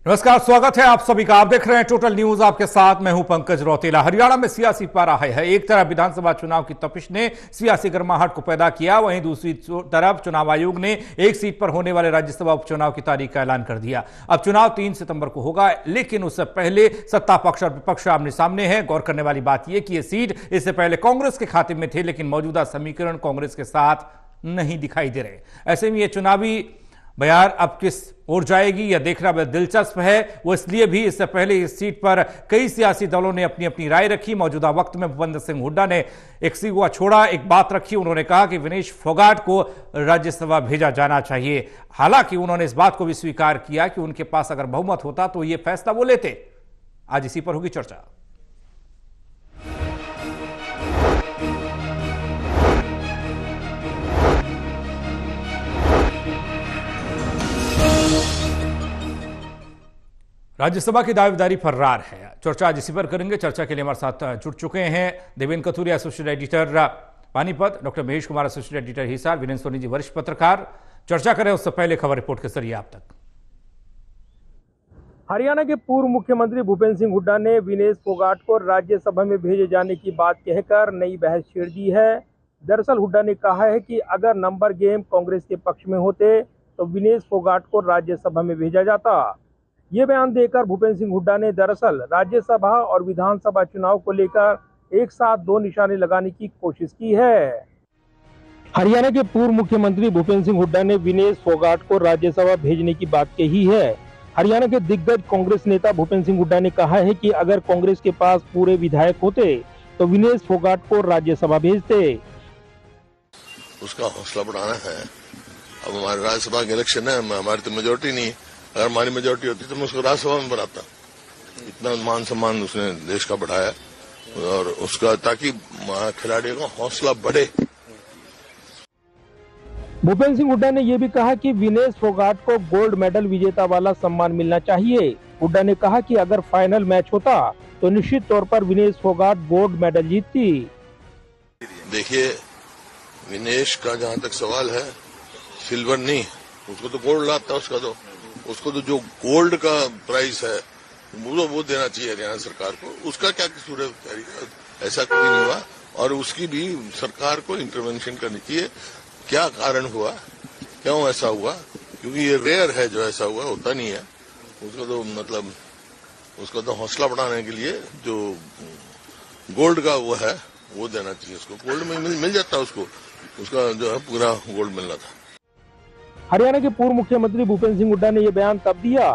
नमस्कार, स्वागत है आप सभी का। आप देख रहे हैं टोटल न्यूज, आपके साथ मैं हूं पंकज रौतेला। हरियाणा में सियासी पारा है। एक तरफ विधानसभा चुनाव की तपिश ने सियासी गर्माहट को पैदा किया, वहीं दूसरी तरफ चुनाव आयोग ने एक सीट पर होने वाले राज्यसभा उपचुनाव की तारीख का ऐलान कर दिया। अब चुनाव 3 सितंबर को होगा, लेकिन उससे पहले सत्ता पक्ष और विपक्ष आमने सामने है। गौर करने वाली बात यह कि यह सीट इससे पहले कांग्रेस के खाते में थे, लेकिन मौजूदा समीकरण कांग्रेस के साथ नहीं दिखाई दे रहे। ऐसे में यह चुनावी बयार अब किस ओर जाएगी यह देखना बड़ा दिलचस्प है। वो इसलिए भी, इससे पहले इस सीट पर कई सियासी दलों ने अपनी अपनी राय रखी। मौजूदा वक्त में भूपेंद्र सिंह हुड्डा ने एक सिवा छोड़ा, एक बात रखी। उन्होंने कहा कि विनेश फोगाट को राज्यसभा भेजा जाना चाहिए। हालांकि उन्होंने इस बात को भी स्वीकार किया कि उनके पास अगर बहुमत होता तो यह फैसला वो लेते। आज इसी पर होगी चर्चा। राज्यसभा की दावेदारी फर्रार है। चर्चा आज इसी पर करेंगे। चर्चा के लिए हमारे साथ जुड़ चुके हैं Devendra Kathuria, associate editor Panipat, doctor Mahesh Kumar, associate editor Hisar, Virendra Soni ji, वरिष्ठ पत्रकार। चर्चा करें उससे पहले खबर रिपोर्ट के जरिए आप तक। हरियाणा के पूर्व मुख्यमंत्री भूपेंद्र सिंह हुड्डा ने विनेश फोगाट को राज्यसभा में भेजे जाने की बात कहकर नई बहस छेड़ दी है। दरअसल हुड्डा ने कहा है कि अगर नंबर गेम कांग्रेस के पक्ष में होते तो विनेश फोगाट को राज्यसभा में भेजा जाता। ये बयान देकर भूपेंद्र सिंह हुड्डा ने दरअसल राज्यसभा और विधानसभा चुनाव को लेकर एक साथ दो निशाने लगाने की कोशिश की है। हरियाणा के पूर्व मुख्यमंत्री भूपेंद्र सिंह हुड्डा ने विनेश फोगाट को राज्यसभा भेजने की बात कही है। हरियाणा के दिग्गज कांग्रेस नेता भूपेंद्र सिंह हुड्डा ने कहा है कि अगर कांग्रेस के पास पूरे विधायक होते तो विनेश फोगाट को राज्यसभा भेजते। उसका हौसला बढ़ाना है। अब हमारे राज्यसभा के इलेक्शन है, हमारी तो मेजोरिटी नहीं। अगर हमारी मेजोरिटी होती तो मैं उसको राज्यसभा में बनाता। इतना मान सम्मान उसने देश का बढ़ाया और उसका, ताकि खिलाड़ियों का हौसला बढ़े। भूपेंद्र सिंह हुड्डा ने यह भी कहा कि विनेश फोगाट को गोल्ड मेडल विजेता वाला सम्मान मिलना चाहिए। हुड्डा ने कहा कि अगर फाइनल मैच होता तो निश्चित तौर पर विनेश फोगाट गोल्ड मेडल जीतती। देखिए, विनेश का जहां तक सवाल है, सिल्वर नहीं, उसको तो गोल्ड लाता। उसको तो जो गोल्ड का प्राइस है वो देना चाहिए हरियाणा सरकार को। उसका क्या कसूर है? ऐसा कोई नहीं हुआ और उसकी भी सरकार को इंटरवेंशन करनी चाहिए। क्या कारण हुआ, क्यों ऐसा हुआ? क्योंकि ये रेयर है, जो ऐसा हुआ होता नहीं है। उसको तो मतलब उसको तो हौसला बढ़ाने के लिए जो गोल्ड का वो है वो देना चाहिए। उसको गोल्ड में मिल जाता, उसका जो है पूरा गोल्ड मिलना था। हरियाणा के पूर्व मुख्यमंत्री भूपेंद्र सिंह हुड्डा ने यह बयान तब दिया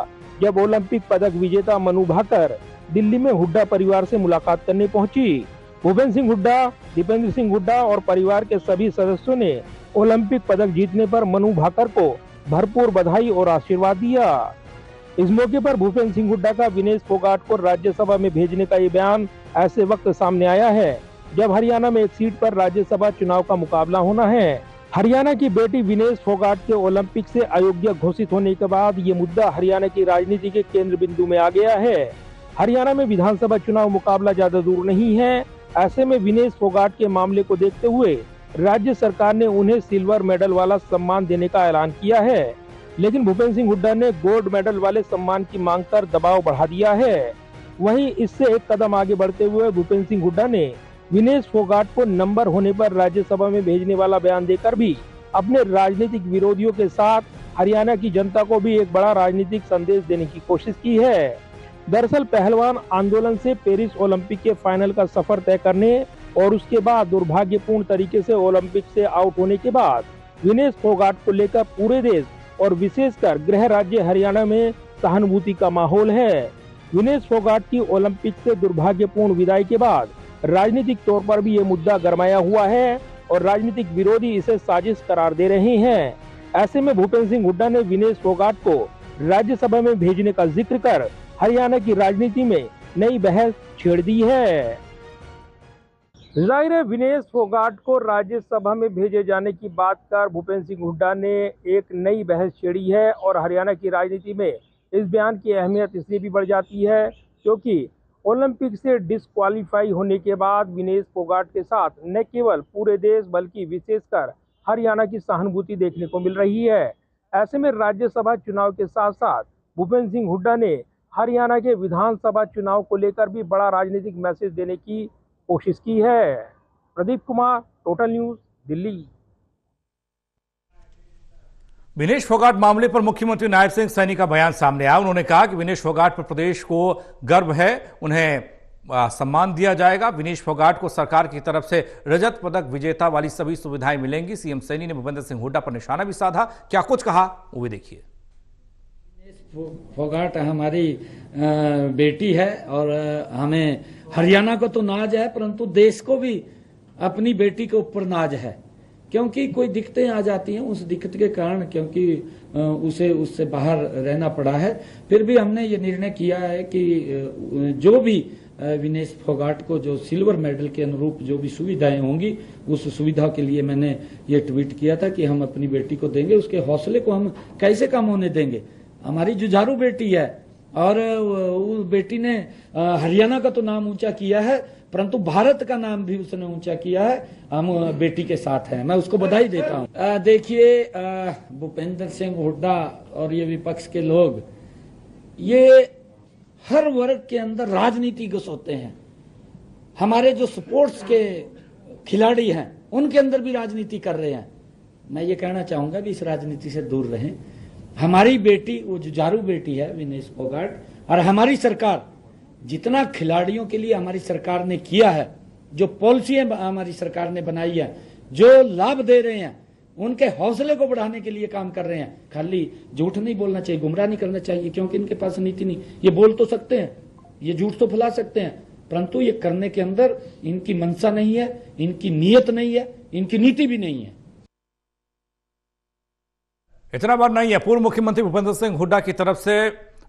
जब ओलंपिक पदक विजेता मनु भाकर दिल्ली में हुड्डा परिवार से मुलाकात करने पहुंची। भूपेंद्र सिंह हुड्डा, दीपेंद्र सिंह हुड्डा और परिवार के सभी सदस्यों ने ओलंपिक पदक जीतने पर मनु भाकर को भरपूर बधाई और आशीर्वाद दिया। इस मौके पर भूपेंद्र सिंह हुड्डा का विनेश फोगाट को राज्यसभा में भेजने का ये बयान ऐसे वक्त सामने आया है जब हरियाणा में एक सीट पर राज्यसभा चुनाव का मुकाबला होना है। हरियाणा की बेटी विनेश फोगाट के ओलंपिक से अयोग्य घोषित होने के बाद ये मुद्दा हरियाणा की राजनीति के केंद्र बिंदु में आ गया है। हरियाणा में विधानसभा चुनाव मुकाबला ज्यादा दूर नहीं है। ऐसे में विनेश फोगाट के मामले को देखते हुए राज्य सरकार ने उन्हें सिल्वर मेडल वाला सम्मान देने का ऐलान किया है, लेकिन भूपेंद्र सिंह हुड्डा ने गोल्ड मेडल वाले सम्मान की मांग कर दबाव बढ़ा दिया है। वहीं इससे एक कदम आगे बढ़ते हुए भूपेंद्र सिंह हुड्डा ने विनेश फोगाट को नंबर होने पर राज्यसभा में भेजने वाला बयान देकर भी अपने राजनीतिक विरोधियों के साथ हरियाणा की जनता को भी एक बड़ा राजनीतिक संदेश देने की कोशिश की है। दरअसल पहलवान आंदोलन से पेरिस ओलंपिक के फाइनल का सफर तय करने और उसके बाद दुर्भाग्यपूर्ण तरीके से ओलंपिक से आउट होने के बाद विनेश फोगाट को लेकर पूरे देश और विशेषकर गृह राज्य हरियाणा में सहानुभूति का माहौल है। विनेश फोगाट की ओलंपिक से दुर्भाग्यपूर्ण विदाई के बाद राजनीतिक तौर पर भी ये मुद्दा गरमाया हुआ है और राजनीतिक विरोधी इसे साजिश करार दे रहे हैं। ऐसे में भूपेंद्र सिंह हुड्डा ने विनेश फोगाट को राज्यसभा में भेजने का जिक्र कर हरियाणा की राजनीति में नई बहस छेड़ दी है। जाहिर है, विनेश फोगाट को राज्यसभा में भेजे जाने की बात कर भूपेंद्र सिंह हुड्डा ने एक नई बहस छेड़ी है और हरियाणा की राजनीति में इस बयान की अहमियत इसलिए भी बढ़ जाती है क्योंकि ओलंपिक से डिस्क्वालीफाई होने के बाद विनेश फोगाट के साथ न केवल पूरे देश बल्कि विशेषकर हरियाणा की सहानुभूति देखने को मिल रही है। ऐसे में राज्यसभा चुनाव के साथ साथ भूपेंद्र सिंह हुड्डा ने हरियाणा के विधानसभा चुनाव को लेकर भी बड़ा राजनीतिक मैसेज देने की कोशिश की है। Pradeep Kumar, total news, Delhi. विनेश फोगाट मामले पर मुख्यमंत्री नायब सिंह सैनी का बयान सामने आया। उन्होंने कहा कि विनेश फोगाट पर प्रदेश को गर्व है, उन्हें सम्मान दिया जाएगा। विनेश फोगाट को सरकार की तरफ से रजत पदक विजेता वाली सभी सुविधाएं मिलेंगी। सीएम सैनी ने भूपेंद्र सिंह हुड्डा पर निशाना भी साधा। क्या कुछ कहा वो भी देखिए। फोगाट हमारी बेटी है और हमें हरियाणा को तो नाज है, परंतु देश को भी अपनी बेटी के ऊपर नाज है, क्योंकि कोई दिक्कतें आ जाती हैं। उस दिक्कत के कारण क्योंकि उसे उससे बाहर रहना पड़ा है, फिर भी हमने ये निर्णय किया है कि जो भी विनेश फोगाट को जो सिल्वर मेडल के अनुरूप जो भी सुविधाएं होंगी, उस सुविधा के लिए मैंने ये ट्वीट किया था कि हम अपनी बेटी को देंगे। उसके हौसले को हम कैसे कम होने देंगे। हमारी जुझारू बेटी है और उस बेटी ने हरियाणा का तो नाम ऊंचा किया है, परंतु भारत का नाम भी उसने ऊंचा किया है। हम बेटी के साथ हैं, मैं उसको बधाई देता हूं। देखिए, भूपेंद्र सिंह हुड्डा और ये विपक्ष के लोग, ये हर वर्ग के अंदर राजनीति घुसोते हैं। हमारे जो स्पोर्ट्स के खिलाड़ी हैं उनके अंदर भी राजनीति कर रहे हैं। मैं ये कहना चाहूंगा कि इस राजनीति से दूर रहें। हमारी बेटी वो जुझारू बेटी है विनेश फोगाट, और हमारी सरकार जितना खिलाड़ियों के लिए हमारी सरकार ने किया है, जो पॉलिसियां हमारी सरकार ने बनाई है, जो लाभ दे रहे हैं, उनके हौसले को बढ़ाने के लिए काम कर रहे हैं। खाली झूठ नहीं बोलना चाहिए, गुमराह नहीं करना चाहिए, क्योंकि इनके पास नीति नहीं। ये बोल तो सकते हैं, ये झूठ तो फैला सकते हैं, परंतु ये करने के अंदर इनकी मंशा नहीं है, इनकी नीयत नहीं है, इनकी नीति भी नहीं है। इतना बार नहीं है। पूर्व मुख्यमंत्री भूपेंद्र सिंह हुड्डा की तरफ से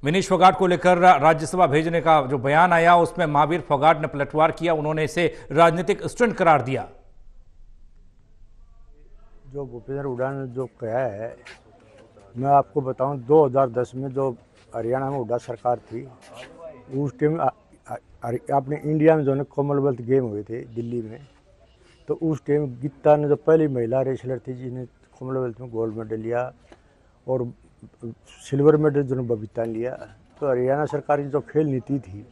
विनेश फोगाट को लेकर राज्यसभा भेजने का जो बयान आया, उसमें महावीर फोगाट ने पलटवार किया। उन्होंने इसे राजनीतिक स्टंट करार दिया। जो भूपेंद्र हुड्डा ने जो कहा है, मैं आपको बताऊं, 2010 में जो हरियाणा में हुड्डा सरकार थी, उस टाइम अपने इंडिया में जो है कॉमनवेल्थ गेम हुए थे दिल्ली में, तो उस टाइम गीता ने जो पहली महिला रेसलर थी जिन्हें कॉमनवेल्थ में गोल्ड मेडल लिया, और सिल्वर मेडल जो है बबीता ने लिया। तो हरियाणा सरकार की जो खेल नीति थी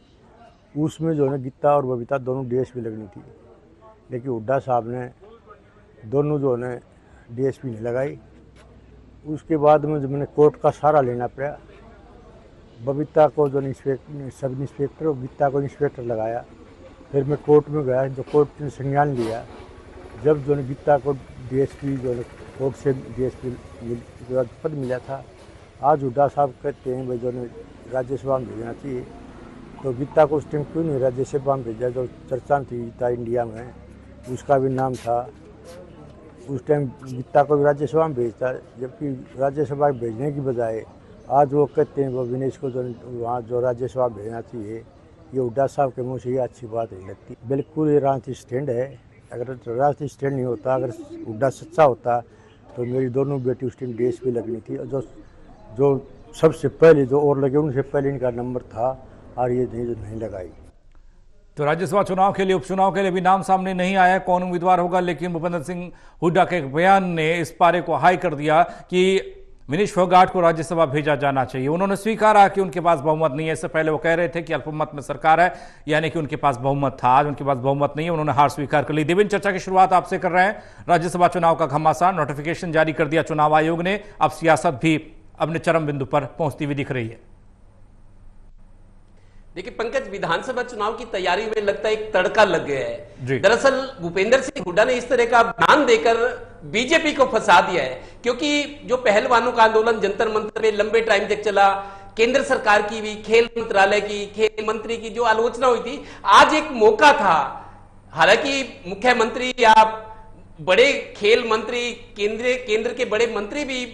उसमें जो है गीता और बबीता दोनों डीएसपी लगनी थी, लेकिन हुड्डा साहब ने दोनों जो है डीएसपी नहीं लगाई। उसके बाद में जो मैंने कोर्ट का सहारा लेना पड़ा, बबीता को जो सब इंस्पेक्टर और गीता को इंस्पेक्टर लगाया। फिर मैं कोर्ट में गया, जो कोर्ट ने संज्ञान लिया। जब जो गीता को डीएसपी जो कोर्ट से डीएसपी पद मिला था, आज हुड्डा साहब कहते हैं भाई जो राज्यसभा में भेजना चाहिए, तो गीता को उस टाइम क्यों नहीं राज्यसभा में भेजा? जो चर्चा थी गीता इंडिया में, उसका भी नाम था। उस टाइम गीता को भी राज्यसभा में भेजता, जबकि राज्यसभा में भेजने की बजाय आज वो कहते हैं वो विनेश को जो वहाँ जो राज्यसभा भेजना चाहिए। ये हुड्डा साहब के मुँह से ये अच्छी बात नहीं लगती। बिल्कुल ये राजनीतिक स्टैंड है। अगर राजनीतिक स्टैंड नहीं होता, अगर हुड्डा सच्चा होता, तो मेरी दोनों बेटी उस टाइम डीएसपी लगनी थी। और जो सबसे पहले जो और लगे उनसे पहले इनका नंबर था, और ये नहीं लगाई। तो राज्यसभा चुनाव के लिए, उपचुनाव के लिए भी नाम सामने नहीं आया कौन उम्मीदवार होगा, लेकिन भूपेंद्र सिंह हुड्डा के एक बयान ने इस पारे को हाई कर दिया कि विनेश फोगाट को राज्यसभा भेजा जाना चाहिए। उन्होंने स्वीकारा कि उनके पास बहुमत नहीं है। इससे पहले वो कह रहे थे कि अल्पमत में सरकार है, यानी कि उनके पास बहुमत था। आज उनके पास बहुमत नहीं है, उन्होंने हार स्वीकार कर ली। देवेंद्र, चर्चा की शुरुआत आपसे कर रहे हैं। राज्यसभा चुनाव का घमासान, नोटिफिकेशन जारी कर दिया चुनाव आयोग ने। अब सियासत भी अपने चरम बिंदु पर पहुंचती हुई दिख रही है। देखिए पंकज, विधानसभा चुनाव की तैयारी में लगता है एक तड़का लग गया है। दरअसल भूपेंद्र सिंह हुड्डा ने इस तरह का बयान देकर बीजेपी को फंसा दिया है, क्योंकि जो पहलवानों का आंदोलन जंतर मंतर में लंबे टाइम तक चला, केंद्र सरकार की भी, खेल मंत्रालय की, खेल मंत्री की जो आलोचना हुई थी, आज एक मौका था। हालांकि मुख्यमंत्री या बड़े खेल मंत्री, केंद्र के बड़े मंत्री भी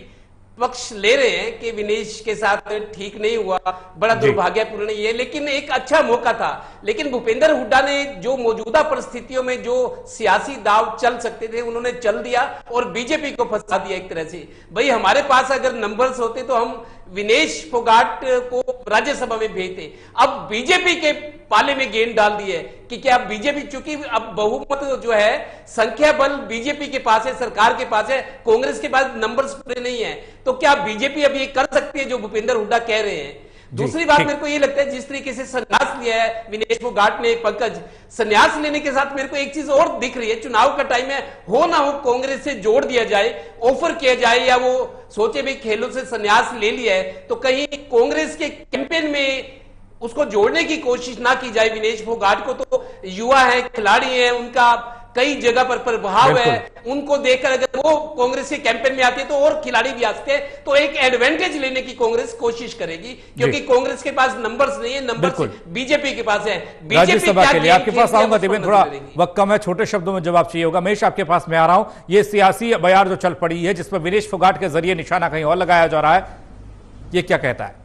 पक्ष ले रहे हैं कि विनेश के साथ ठीक नहीं हुआ, बड़ा दुर्भाग्यपूर्ण ये, लेकिन एक अच्छा मौका था। लेकिन भूपेंद्र हुड्डा ने जो मौजूदा परिस्थितियों में जो सियासी दाव चल सकते थे उन्होंने चल दिया और बीजेपी को फंसा दिया एक तरह से। भाई हमारे पास अगर नंबर्स होते तो हम विनेश फोगाट को राज्यसभा में भेजते। अब बीजेपी के पाले में गेंद डाल दी है कि क्या बीजेपी, चूंकि अब बहुमत जो है, संख्या बल बीजेपी के पास है, सरकार के पास है, कांग्रेस के पास नंबर्स पूरे नहीं है, तो क्या बीजेपी अब ये कर सकती है जो भूपेंद्र हुड्डा कह रहे हैं? दूसरी बात मेरे को ये लगता है, जिस तरीके से संन्यास लिया है विनेश फोगाट ने, पंकज, संन्यास लेने के साथ मेरे को एक चीज और दिख रही है, चुनाव का टाइम है, हो ना हो कांग्रेस से जोड़ दिया जाए, ऑफर किया जाए, या वो सोचे भी खेलों से संन्यास ले लिया है तो कहीं कांग्रेस के कैंपेन में उसको जोड़ने की कोशिश ना की जाए। विनेश फोगाट को तो युवा है, खिलाड़ी है, उनका कई जगह पर प्रभाव है, उनको देखकर अगर वो कांग्रेस के कैंपेन में आते हैं तो और खिलाड़ी भी आते हैं, तो एक एडवांटेज लेने की कांग्रेस कोशिश करेगी, क्योंकि कांग्रेस के पास नंबर्स नहीं है, नंबर्स बीजेपी के पास है। राज्यसभा के लिए आपके पास आऊंगा देवेंद्र, थोड़ा वक्त कम है, छोटे शब्दों में जवाब चाहिए होगा। महेश, आपके पास मैं आ रहा हूं। ये सियासी बयार जो चल पड़ी है जिसमें विनेश फोगाट के जरिए निशाना कहीं और लगाया जा रहा है, ये क्या कहता है?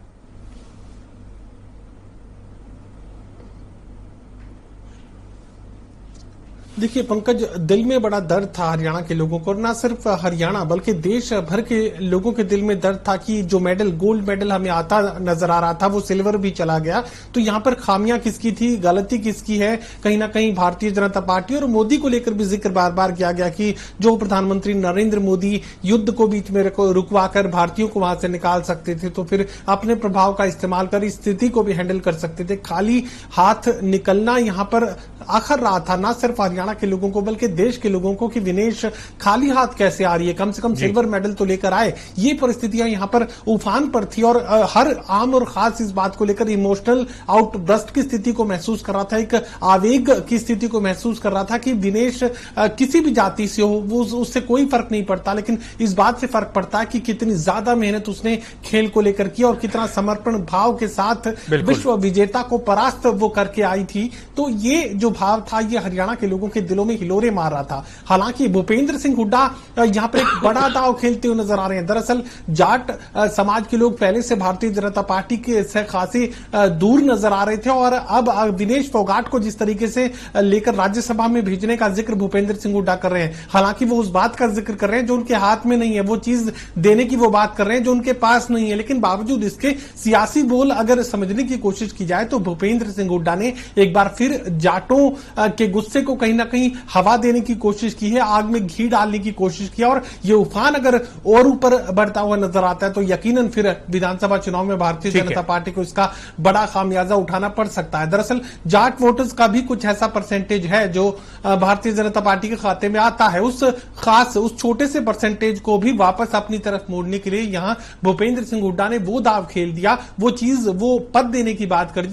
देखिए पंकज, दिल में बड़ा दर्द था हरियाणा के लोगों को, और ना सिर्फ हरियाणा बल्कि देश भर के लोगों के दिल में दर्द था कि जो मेडल, गोल्ड मेडल हमें आता नजर आ रहा था, वो सिल्वर भी चला गया। तो यहाँ पर खामियां किसकी थी, गलती किसकी है? कहीं ना कहीं भारतीय जनता पार्टी, और मोदी को लेकर भी जिक्र बार बार किया गया कि जो प्रधानमंत्री नरेंद्र मोदी युद्ध को बीच में रुकवा कर भारतीयों को वहां से निकाल सकते थे, तो फिर अपने प्रभाव का इस्तेमाल कर इस स्थिति को भी हैंडल कर सकते थे। खाली हाथ निकलना यहाँ पर आखिर रहा था ना सिर्फ हरियाणा के लोगों को बल्कि देश के लोगों को कि विनेश खाली हाथ कैसे आ रही है, कम से कम सिल्वर मेडल तो लेकर आए। ये परिस्थितियां यहां पर उफान पर थी, और हर आम और खास इस बात को लेकर इमोशनल आउटबर्स्ट की स्थिति को महसूस कर रहा था, एक आवेग की स्थिति को महसूस कर रहा था कि विनेश किसी भी जाति से हो, वो उससे कोई फर्क नहीं पड़ता, लेकिन इस बात से फर्क पड़ता है कि कितनी ज्यादा मेहनत उसने खेल को लेकर की और कितना समर्पण भाव के साथ विश्व विजेता को परास्त वो करके आई थी। तो ये जो भाव था, ये हरियाणा के लोगों के दिलों में हिलोरे मार रहा था। हालांकि भूपेंद्र सिंह हुड्डा यहां पर एक बड़ा दांव खेलते हुए नजर आ रहे हैं। दरअसल जाट समाज के लोग पहले से भारतीय जनता पार्टी के से खासे दूर नजर आ रहे थे, और अब विनेश फोगाट को जिस तरीके से लेकर राज्यसभा में भेजने का जिक्र भूपेंद्र सिंह हुड्डा कर रहे हैं, हालांकि वो उस बात का जिक्र कर रहे हैं जो उनके हाथ में नहीं है, वो चीज देने की वो बात कर रहे हैं जो उनके पास नहीं है, लेकिन बावजूद इसके सियासी बोल अगर समझने की कोशिश की जाए तो भूपेंद्र सिंह हुड्डा ने एक बार फिर जाटों के गुस्से को कहीं ना कहीं हवा देने की कोशिश की है, आग में घी डालने की कोशिश की, और ये उफान अगर और ऊपर बढ़ता हुआ नजर आता है तो यकीनन फिर विधानसभा चुनाव में भारतीय जनता पार्टी को इसका बड़ा खामियाजा उठाना पड़ सकता है। दरअसल जाट वोटर्स का भी कुछ ऐसा परसेंटेज है जो भारतीय जनता पार्टी के खाते में आता है, उस छोटे से परसेंटेज को भी वापस अपनी तरफ मोड़ने के लिए यहां भूपेंद्र सिंह हुड्डा ने वो दाव खेल दिया, वो चीज, वो पद देने की बात कर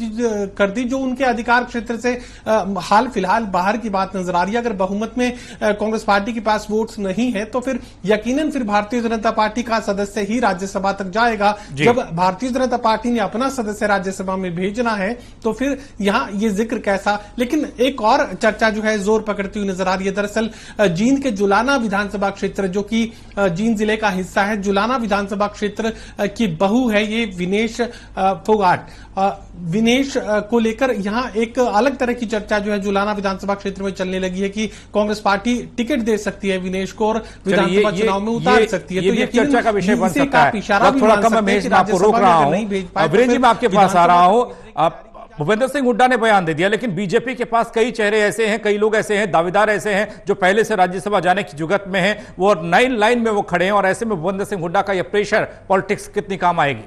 दी जो उनके अधिकार क्षेत्र से हाल फिलहाल बाहर की बात नजर आ रही है। अगर बहुमत में कांग्रेस पार्टी के पास वोट्स नहीं है तो फिर यकीनन फिर भारतीय जनता पार्टी का सदस्य ही राज्यसभा तक जाएगा। जब भारतीय जनता पार्टी ने अपना सदस्य राज्यसभा में भेजना है तो फिर यहां ये जिक्र कैसा। लेकिन एक और चर्चा जो है जोर पकड़ती हुई नजर आ रही है। दरअसल जींद के जुलाना विधानसभा क्षेत्र, जो कि जींद जिले का हिस्सा है, जुलाना विधानसभा क्षेत्र की बहू है ये विनेश फोगाट। विनेश को लेकर यहां एक अलग तरह की चर्चा जो है जुलाना विधानसभा क्षेत्र में चलने लगी है कि कांग्रेस पार्टी टिकट दे सकती है विनेश को और विधानसभा चुनाव में उतार सकती है। तो ये चर्चा का विषय बन सकता है। थोड़ा कम महेश, मैं आपको रोक रहा हूं। वीरेंद्र जी, मैं आपके पास आ रहा हूं। भूपेंद्र सिंह हुड्डा ने बयान दे दिया, लेकिन बीजेपी के पास कई चेहरे ऐसे हैं, कई लोग ऐसे हैं, दावेदार ऐसे हैं जो पहले से राज्यसभा जाने की जुगत में हैं, वो 9 लाइन में वो खड़े हैं, और ऐसे में भूपेंद्र सिंह हुड्डा का ये प्रेशर पॉलिटिक्स कितनी काम आएगी?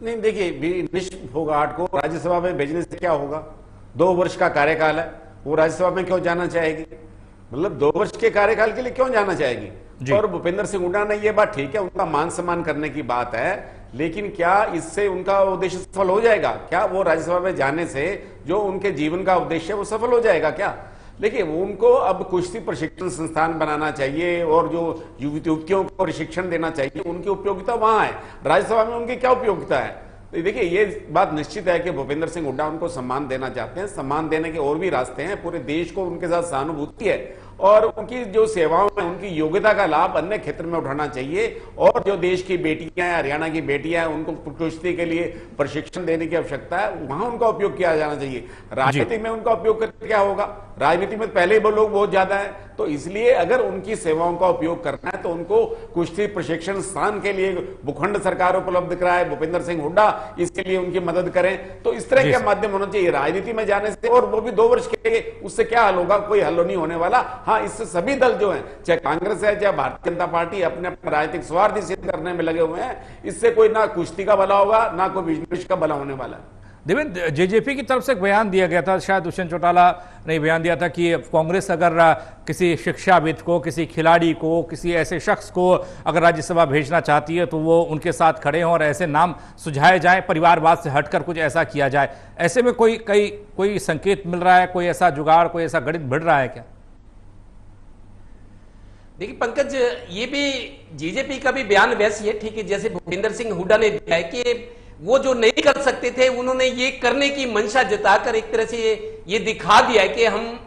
नहीं, देखिए, विनेश फोगाट को राज्यसभा में भेजने से क्या होगा? 2 वर्ष का कार्यकाल है, वो राज्यसभा में क्यों जाना चाहेगी? मतलब 2 वर्ष के कार्यकाल के लिए क्यों जाना चाहेगी? और भूपेंद्र सिंह हुड्डा ने ये बात, ठीक है, उनका मान सम्मान करने की बात है, लेकिन क्या इससे उनका उद्देश्य सफल हो जाएगा? क्या वो राज्यसभा में जाने से जो उनके जीवन का उद्देश्य है वो सफल हो जाएगा क्या? देखिए, उनको अब कुश्ती प्रशिक्षण संस्थान बनाना चाहिए और जो युवतियों को प्रशिक्षण देना चाहिए, उनकी उपयोगिता वहां है। राज्यसभा में उनकी क्या उपयोगिता है? तो देखिए, ये बात निश्चित है कि भूपेंद्र सिंह हुड्डा उनको सम्मान देना चाहते हैं। सम्मान देने के और भी रास्ते हैं, पूरे देश को उनके साथ सहानुभूति है, और उनकी जो सेवाओं में उनकी योग्यता का लाभ अन्य क्षेत्र में उठाना चाहिए। और जो देश की बेटियां हैं, हरियाणा की बेटियां हैं, उनको कुश्ती के लिए प्रशिक्षण देने की आवश्यकता है, वहां उनका उपयोग किया जाना चाहिए। राजनीति में उनका उपयोग करके क्या होगा? राजनीति में पहले ही वो लोग बहुत ज्यादा है, तो इसलिए अगर उनकी सेवाओं का उपयोग करना है तो उनको कुश्ती प्रशिक्षण स्थान के लिए भूखंड सरकार उपलब्ध कराए, भूपेंद्र सिंह हुड्डा इसके लिए उनकी मदद करें। तो इस तरह के माध्यम होना चाहिए राजनीति में जाने से, और वो भी 2 वर्ष के लिए। उससे क्या हल होगा? कोई हल नहीं होने वाला। हाँ, इससे सभी दल जो हैं, चाहे कांग्रेस है चाहे भारतीय जनता पार्टी, अपने अपने राजनीतिक स्वार्थ सिद्ध करने में लगे हुए हैं। इससे कोई ना कुश्ती का भला होगा ना कोई बिजनेस का भला होने वाला है। देवेंद्र, जेजेपी की तरफ से एक बयान दिया गया था, शायद दुष्यंत चौटाला ने बयान दिया था कि कांग्रेस अगर किसी शिक्षाविद को, किसी खिलाड़ी को, किसी ऐसे शख्स को अगर राज्यसभा भेजना चाहती है तो वो उनके साथ खड़े हों और ऐसे नाम सुझाए जाएं, परिवारवाद से हटकर कुछ ऐसा किया जाए। ऐसे में कोई संकेत मिल रहा है, कोई ऐसा जुगाड़, कोई ऐसा गणित बढ़ रहा है क्या? देखिए पंकज, ये भी जेजेपी का भी बयान वैसे है, ठीक है, जैसे भूपेंद्र सिंह हुड्डा ने दिया है कि वो जो नहीं कर सकते थे उन्होंने ये करने की मंशा जताकर एक तरह से ये दिखा दिया है कि हम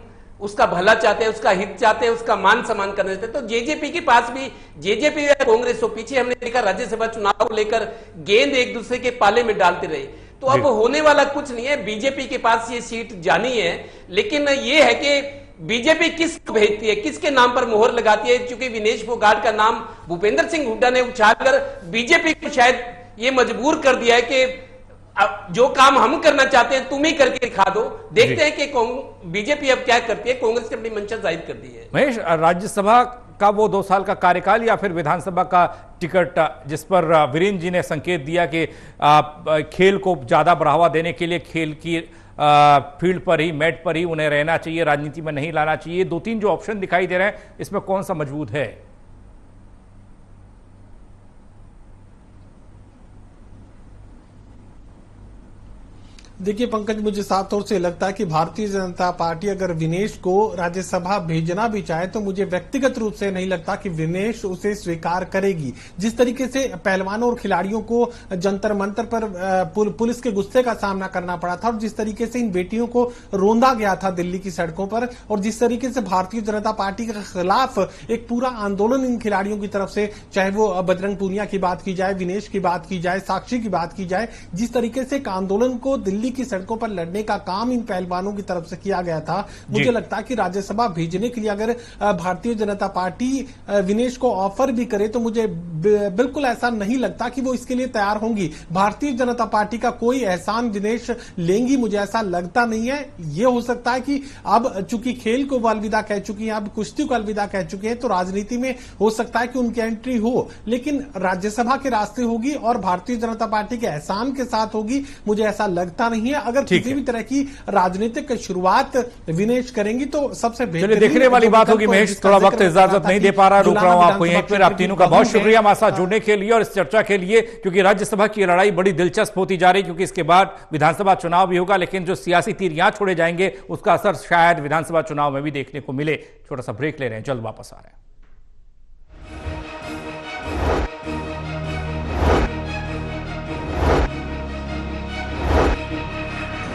उसका भला चाहते हैं, उसका हित चाहते हैं, उसका मान सम्मान करना चाहते हैं। तो जेजेपी के पास भी, जेजेपी या कांग्रेस को पीछे हमने देखा राज्यसभा चुनाव को लेकर गेंद एक दूसरे के पाले में डालते रहे। तो अब होने वाला कुछ नहीं है, बीजेपी के पास ये सीट जानी है, लेकिन ये है कि बीजेपी किसको भेजती है, किसके नाम पर मोहर लगाती है। क्योंकि विनेश फोगाट का नाम भूपेंद्र सिंह हुड्डा ने उछालकर बीजेपी को शायद ये मजबूर कर दिया है कि जो काम हम करना चाहते हैं तुम ही करके दिखा दो। देखते हैं कि बीजेपी अब क्या करती है। कांग्रेस ने अपनी मंशा जाहिर कर दी है। महेश, राज्यसभा का वो 2 साल का कार्यकाल या फिर विधानसभा का टिकट, जिस पर वीरेंद्र जी ने संकेत दिया कि खेल को ज्यादा बढ़ावा देने के लिए खेल की फील्ड पर ही, मैट पर ही उन्हें रहना चाहिए, राजनीति में नहीं लाना चाहिए। 2-3 जो ऑप्शन दिखाई दे रहे हैं, इसमें कौन सा मजबूत है? देखिए पंकज, मुझे साफ तौर से लगता है कि भारतीय जनता पार्टी अगर विनेश को राज्यसभा भेजना भी चाहे तो मुझे व्यक्तिगत रूप से नहीं लगता कि विनेश उसे स्वीकार करेगी। जिस तरीके से पहलवानों और खिलाड़ियों को जंतर मंतर पर पुलिस के गुस्से का सामना करना पड़ा था, और जिस तरीके से इन बेटियों को रोंदा गया था दिल्ली की सड़कों पर, और जिस तरीके से भारतीय जनता पार्टी के खिलाफ एक पूरा आंदोलन इन खिलाड़ियों की तरफ से, चाहे वो बजरंग पूनिया की बात की जाए, विनेश की बात की जाए, साक्षी की बात की जाए, जिस तरीके से एक आंदोलन को दिल्ली की सड़कों पर लड़ने का काम इन पहलवानों की तरफ से किया गया था, मुझे लगता है कि राज्यसभा भेजने के लिए अगर भारतीय जनता पार्टी विनेश को ऑफर भी करे तो मुझे बिल्कुल ऐसा नहीं लगता कि वो इसके लिए तैयार होंगी। भारतीय जनता पार्टी का कोई एहसान विनेश लेंगी, मुझे ऐसा लगता नहीं है। यह हो सकता है कि अब चूंकि खेल को अलविदा कह चुकी है, अब कुश्ती को अलविदा कह चुके हैं, तो राजनीति में हो सकता है कि उनकी एंट्री हो, लेकिन राज्यसभा के रास्ते होगी और भारतीय जनता पार्टी के एहसान के साथ होगी, मुझे ऐसा लगता नहीं है। अगर किसी भी तरह की राजनीतिक शुरुआत विनेश करेंगी तो सबसे बेहतर देखने वाली बात होगी। महेश, थोड़ा वक्त इजाजत नहीं दे पा रहा, रोक रहा हूं आपको यहीं पर। आप तीनों का बहुत शुक्रिया हमारे साथ जुड़ने के लिए और इस चर्चा के लिए, क्योंकि राज्यसभा की लड़ाई बड़ी दिलचस्प होती जा रही, क्योंकि इसके बाद विधानसभा चुनाव भी होगा, लेकिन जो सियासी तीर यहां छोड़े जाएंगे उसका असर शायद विधानसभा चुनाव में भी देखने को मिले। छोटा सा ब्रेक ले रहे हैं, जल्द वापस आ रहे हैं।